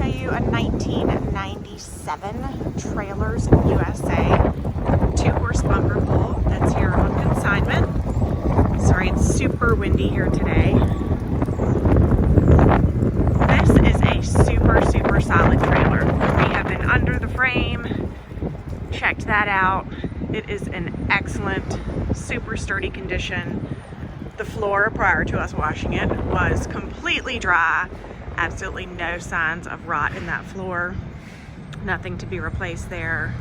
you a 1997 Trailers USA 2-horse bumper pull that's here on consignment. Sorry, it's super windy here today. This is a super solid trailer. We have been under the frame, checked that out. It is in excellent, super sturdy condition. The floor, prior to us washing it, was completely dry. Absolutely no signs of rot in that floor. Nothing to be replaced there.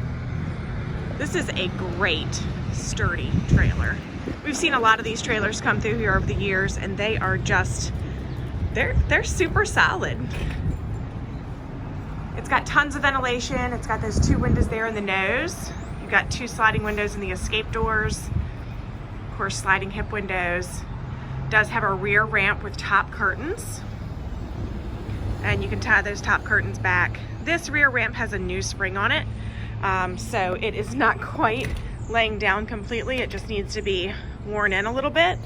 This is a great, sturdy trailer. We've seen a lot of these trailers come through here over the years, and they are just, they're super solid. It's got tons of ventilation. It's got those 2 windows there in the nose. You've got 2 sliding windows in the escape doors. Of course, sliding hip windows. Does have a rear ramp with top curtains. And you can tie those top curtains back. This rear ramp has a new spring on it. So it is not quite laying down completely. It just needs to be worn in a little bit.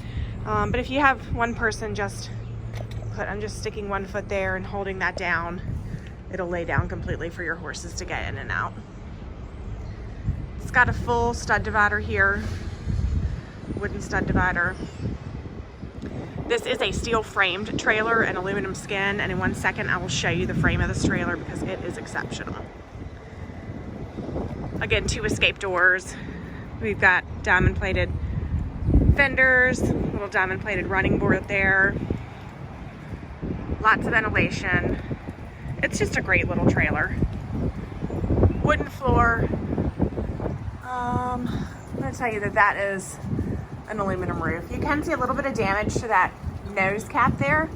But if you have one person, I'm just sticking 1 foot there and holding that down. It'll lay down completely for your horses to get in and out. It's got a full stud divider here. Wooden stud divider. This is a steel framed trailer and aluminum skin, and in 1 second I will show you the frame of this trailer because it is exceptional. Again, 2 escape doors. We've got diamond plated fenders, little diamond plated running board there. Lots of ventilation. It's just a great little trailer. Wooden floor. I'm gonna tell you that is an aluminum roof. You can see a little bit of damage to that nose cap there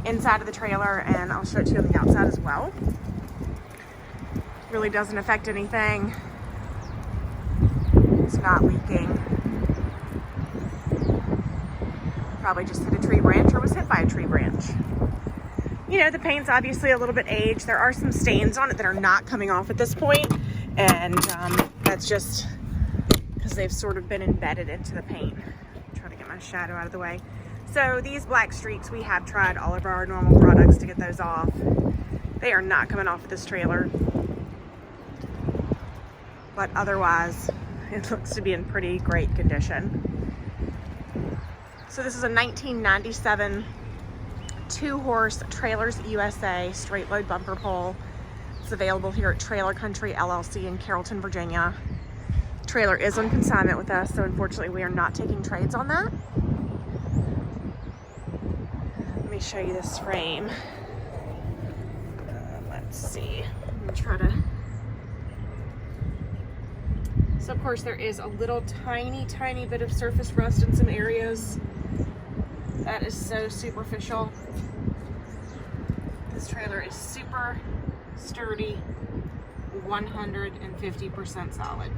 inside of the trailer, and I'll show it to you on the outside as well. Really doesn't affect anything. It's not leaking. Probably just hit a tree branch or was hit by a tree branch. You know, the paint's obviously a little bit aged. There are some stains on it that are not coming off at this point, and that's just because they've sort of been embedded into the paint. Try to get my shadow out of the way. So these black streaks, we have tried all of our normal products to get those off. They are not coming off of this trailer. But otherwise, it looks to be in pretty great condition. So this is a 1997 2-horse Trailers USA straight load bumper pull. It's available here at Trailer Country LLC in Carrollton, Virginia. Trailer is on consignment with us, so unfortunately we are not taking trades on that. Let me show you this frame. Let's see. I'm gonna try to. So of course there is a little tiny bit of surface rust in some areas. That is so superficial. This trailer is super sturdy, 150% solid.